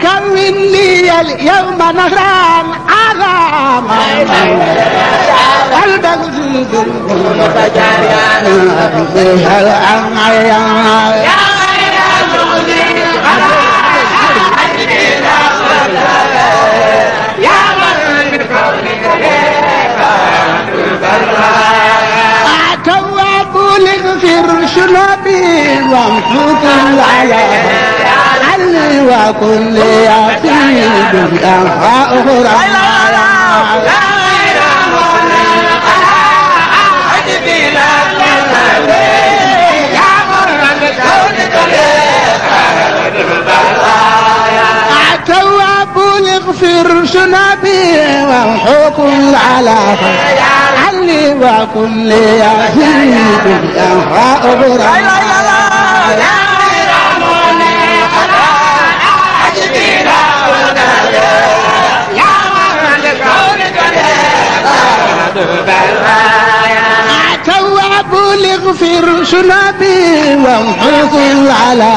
كون لي اليوم نهرا عظاما قلبك في بالقلوب بها الأمعيان يا غير مغني يا من من كونك تواب لغفر شنبي وامحو كل علي وكل يتيم أنفاء أخرى اغفر شنبي وحكم على علي وكل يزيد أنفاء أخرى اغفر شنبي وحكم على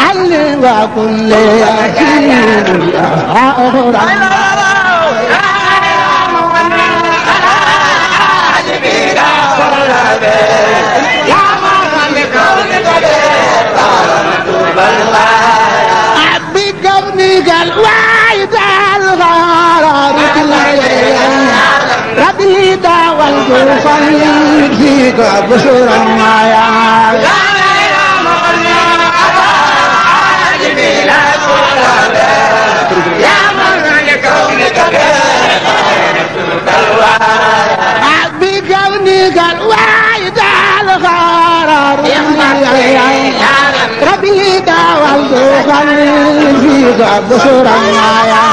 علي وكل يزيد أخرى بكونك الواحد الغرار ربي دعوى الجفن فيك بشرى معايا بكونك الواحد الغرار ربي دعوى الجفن فيك بشرى معايا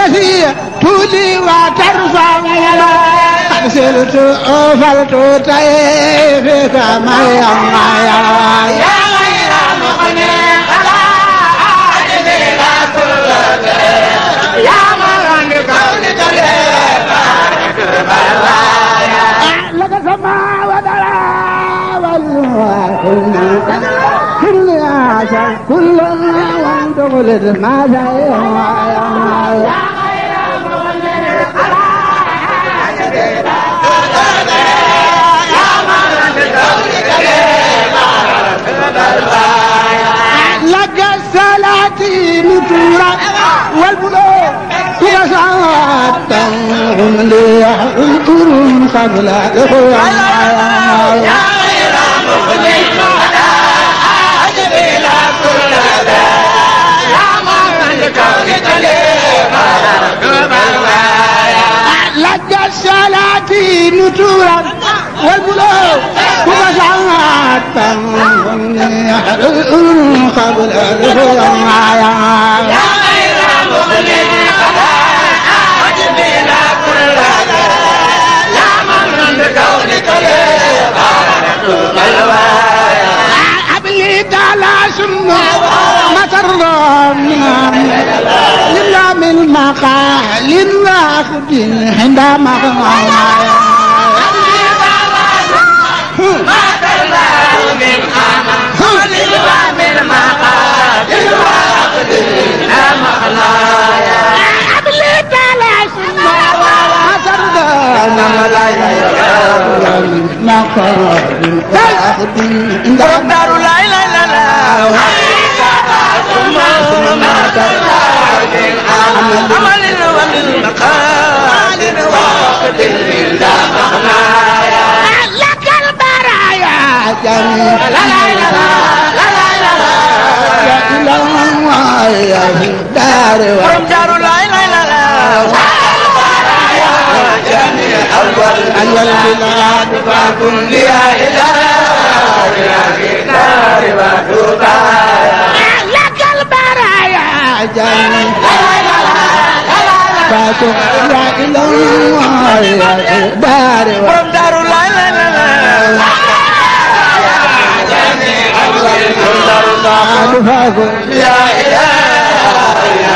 الذي تولي وترفع أرسلت أفلت طيفك مايا يا غير مغني يا من بكونك لك سما ودرا والوحيد كل عشان كل وانت ولد ما يا لك السلاطين تورا والبلوغ ترسات تنغم ليحضرون قبل الخيام يا غير مغني أجب إلى كل ذا يا من كونك لك السلاطين تورا والبلوغ ترسات تنغم ليحضرون قبل الخيام يا غير مغني أجب إلى كل ذا يا من بكونك أبليت على سنة ما ترضى لله من مقال واخد عندما أبليت على سنة ما ترضى من لله من مقال واخد عندما أبليت على سنة ما ترضى دار لا اله الا الله عمل ومن مقال وقت لا مغنايا لك البرايا جميل لا لا لا لا لا لا لا يا دار لا اله الا الله أول بلاد فكن لي إله في دار وتوبايا لك البرايا جميل فكن لي إله دار لا لا لا جميل أول بلاد فكن لي إله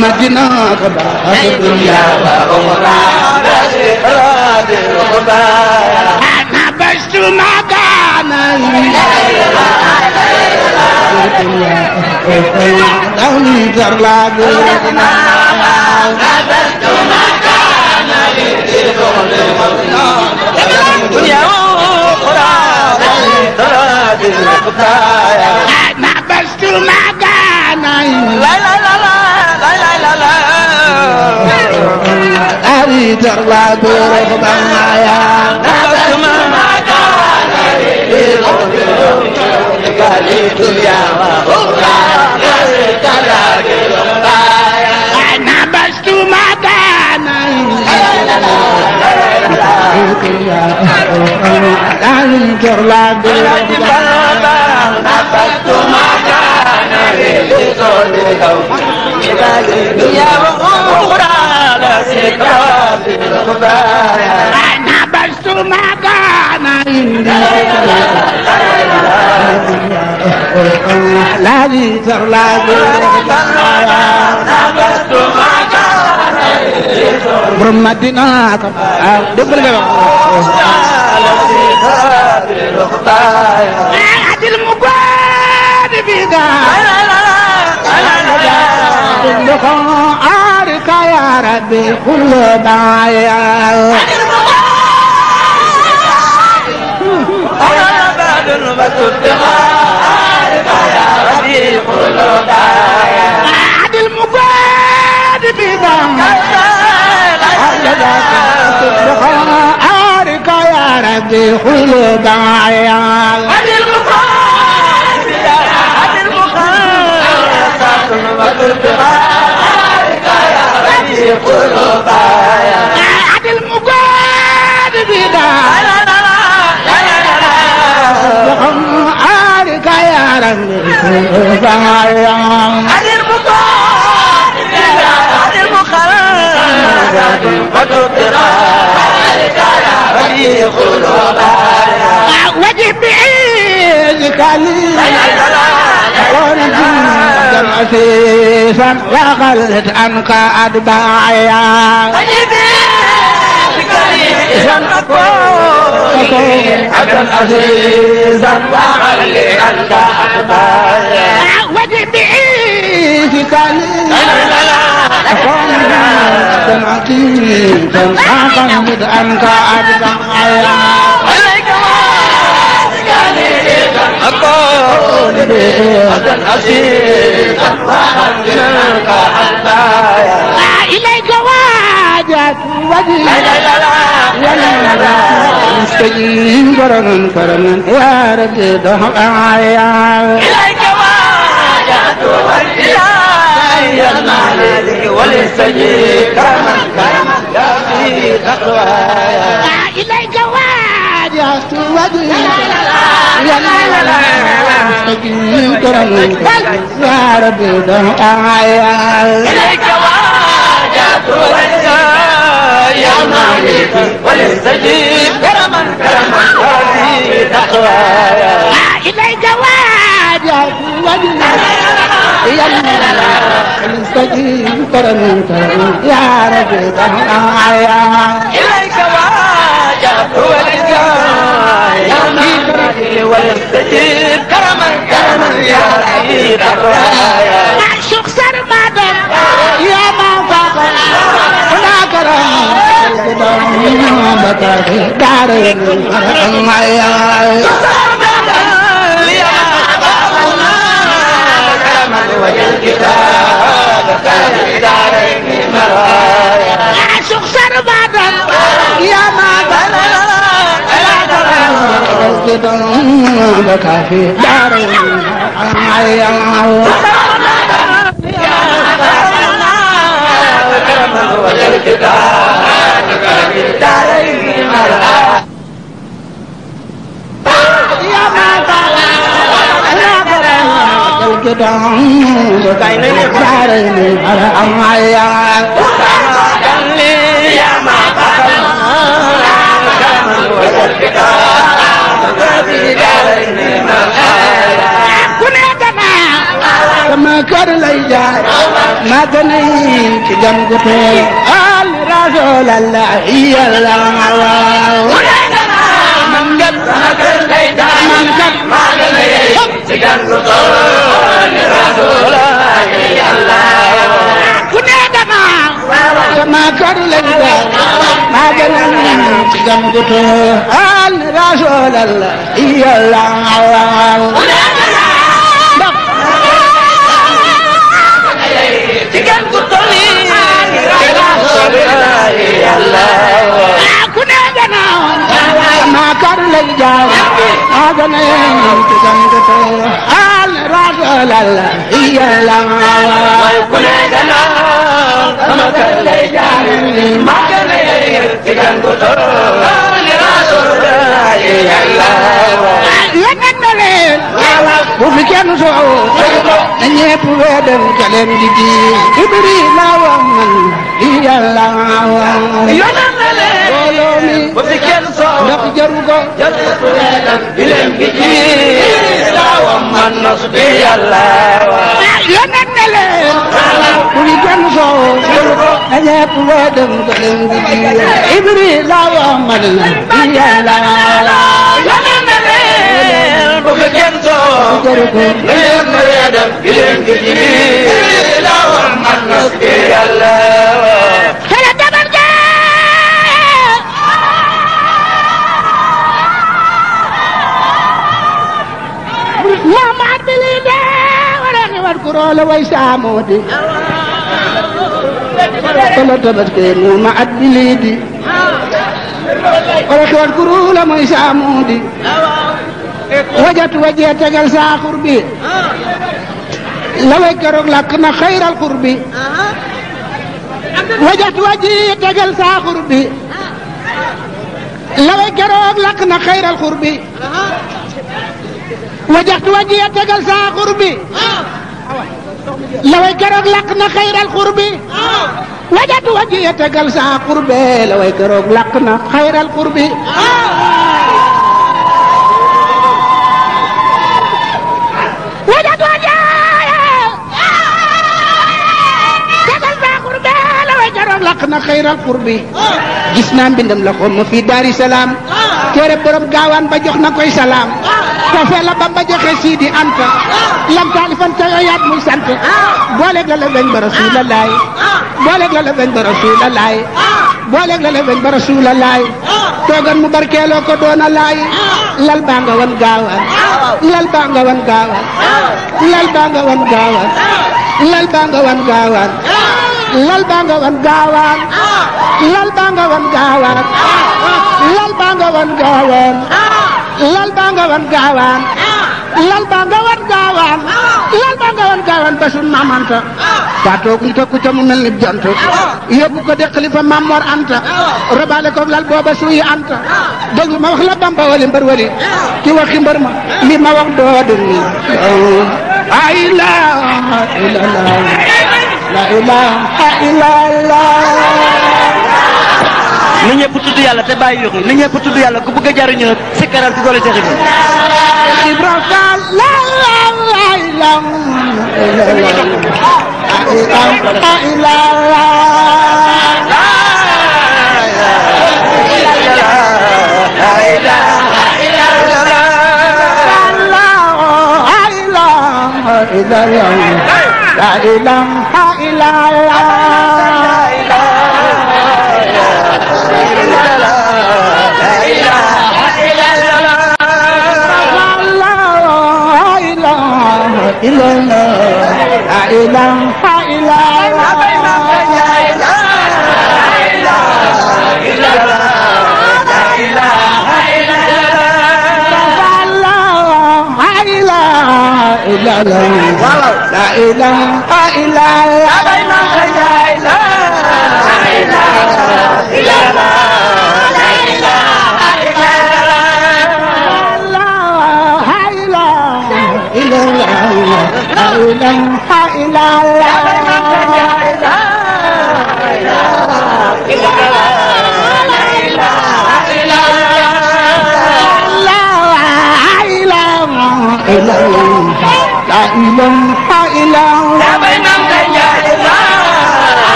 مدينة كبار الدنيا وأخرى نبشت مكانا دولي ترلاب نبشت مكانا يا أخرى نبشت مكانا لا لا لا لا لا لا لا أبي ترلاب رغبنا يا نبشت مكانا قالت يا أخرى نبشت مكانا انكر لا بالبابا نبت مكانا يا أخرى لا سكرى بالخبايا نبت مكانا لا ذكر لا بالخبايا نبت مكانا برمدنا دبل عاد المقاد بيدا عارك يا ربي كل داعيا عاد المقاد بيدا عارك يا ربي كل داعيا عاد المقاد عاد المقاد بيدا عارك يا ربي كل داعيا عاد المقاد عاد المقاد وجب بعيدك لي ونجم عسيسا وغلت عنك أتباعيا وجب بعيدك لي عبدا عزيزا وغلت عنك أتباعيا وجب بعيدك لي أكون عتيقا أغمد عنك أتباعيا أكون عبدا عزيزا وغلت عنك أتباعيا إليك واجت وجهي مستجيب كرما كرما يا ربي دعايا إليك واجت وجهي يا المالك ولستجيب كرما كرما يا في تقوايا إليك واجهت وجهي يا مستجيب كرما يا ربي دعايا إليك واجهت وجهي يا المالك ولستجيب كرما كرما يا في تقوايا إليك واجهت وجهي يا المستجيب كرما كرما يا ربي دعايا إليك واجهت وجهي يا المالك ولستجيب كرما كرما يا ربي دعايا شوق سرمدا يا ما فقر ولا كرم بكى دارين يا والكتاب كان دارين مرايا عاشق سرمدا يا ما الكتاب بكى في دارين ما كان لي جاي ما تني كجم قتل رسول الله يلا man kat sama kër lay daal man kat maa ngi lay ci gan lu toll ni Rasulullah yàlla ku ne dama sama kër lay daal maa ngi lay ci gan lu toll ni Rasulullah yàlla ku ne dama ci gan lu toll ni Rasulullah yàlla ku ne dama sama kër lay daal maa ngi lay ci gan lu toll ni Rasulullah yàlla ku ne dama sama kër lay daal maa ngi lay ci gan lu toll ni Rasulullah yàlla yeneen na leen bu fi kenn soow na ñépp weedal ka leen di di Ibrahima wax man yàlla yonent na leen mbooloo mi bu fi kenn soow ndax jaru ko di leen gi ji laawam man nas bi yàlla yeneen na leen bu fi kenn soow na ñépp weedal ka leen di di Ibrahima wax man yàlla yonent na leen bu fi kenn soow jaru ko leen na dem di leen gi ji laawam man nas bi yàlla kala dabal ga Muhammad bili de wara ni war ko la way samodi kala dabal ke Muhammad bili di wara ko war ko la moy samodi wajat waje tegal sa qurbi la way karok lak na khairal qurbi wajat waji tegal sa qurbi la way karok lak na khairal qurbi wajat waji tegal sa qurbi la way karok lak na khairal qurbi wajat waji tegal sa qurbi la way karok lak na khairal qurbi laq na xayral qurbi gis naa mbindam la xom ma fii Daari Salaam téere borom gaawaan ba jox na koy salaam fofee la Bamba joxe Sidi Anta lam taalifan tayoyaat muy sant booleeg la la weñ ba Rasuulalaay booleeg la la weñ ba Rasuulalaay booleeg la la weñ ba Rasuulalaay toogan mu barkeeloo ko doona laay lal baa nga wan gaawaan lal baa nga wan gaawaan lal baa nga wan gaawaan lal baa nga wan gaawaan lal baa nga wan gaawaan lal baa nga wan gaawaan lal baa nga wan gaawaan lal baa nga wan gaawaan lal baa nga wan gaawaan lal baa nga wan gaawaan ba sun Maam Anta faatoo ku tokku ca mu mel ni jant yóbbu ko de xalifa Maam Mor Anta robaale ko lal booba suuy Anta déglu ma wax la Bamba wali mbër wali ki waxi mbër ma li ma wax doo dul la ilaha illallah la ilaha illallah ni ñëpp tudd yàlla te bàyyi yoxi ni ñëpp tudd yàlla ku bëgg a jariñu nag sikkaral ci doole Cheikh Ibrahima Fall la ilaha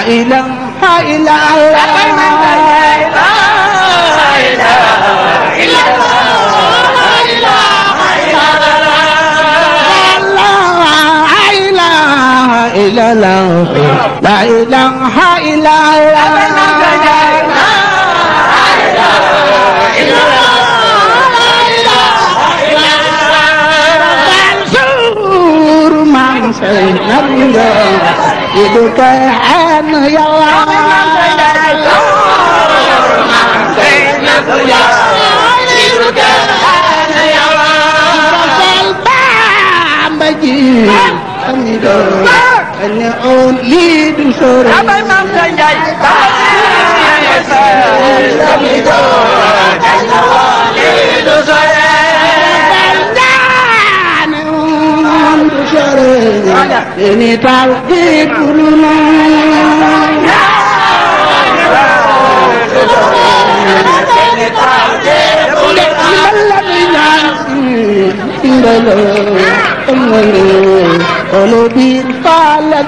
ilaha itu kan ya ini tauhid kuluna kalau dipalat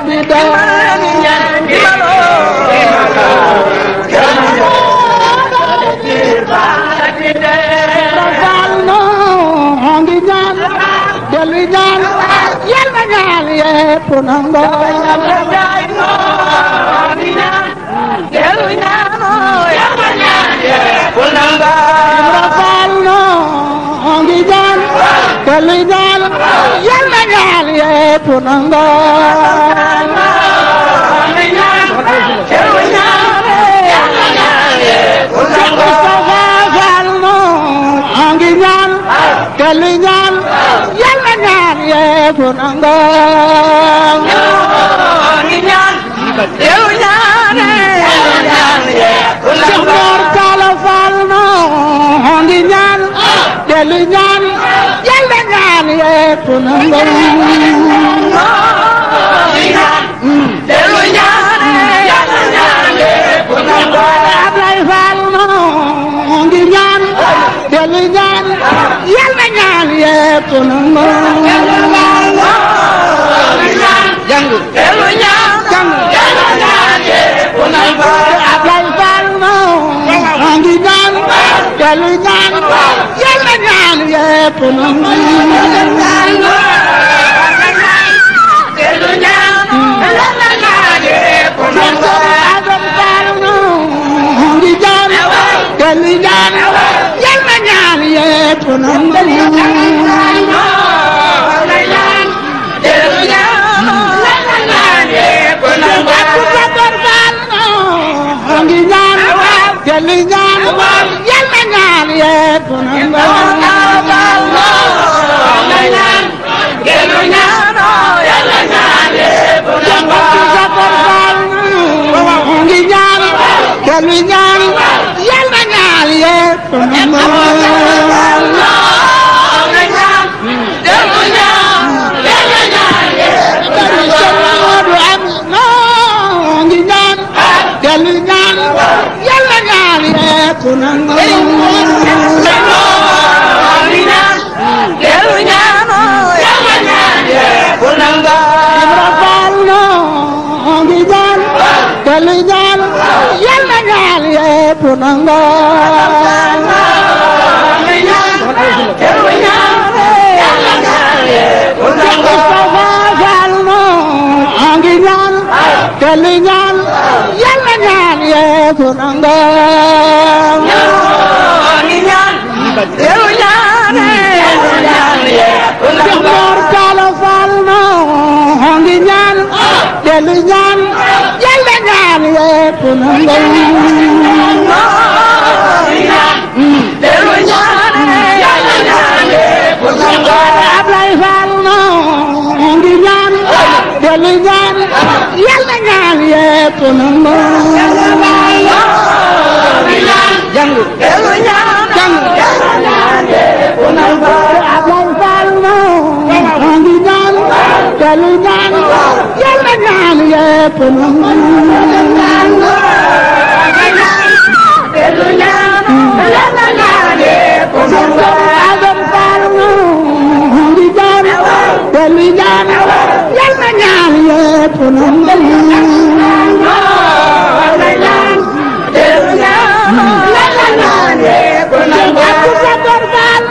yépp nangu aku sabor baal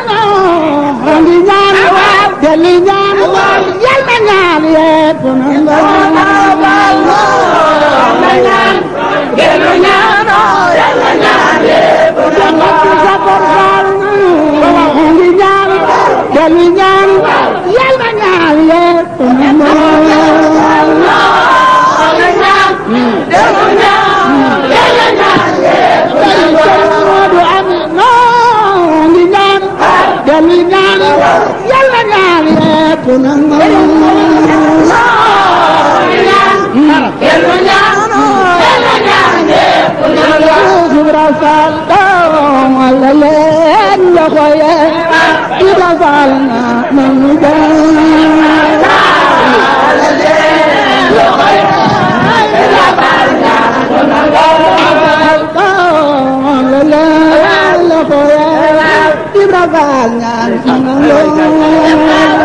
ngi ñaan delli ñaan yal na ñaan yépp nangu baal na ñaan dellu ñaan yal na ñaan yépp nangu aku sabor baal ngi ñaan delli ñaan yal na ñaan yépp nangu Dali ñaan yàlla ñaan yépp nangu Ibra Faal doom walla leen loxo ye Ibra Faal na nangu Ibra Faal ñaan nangu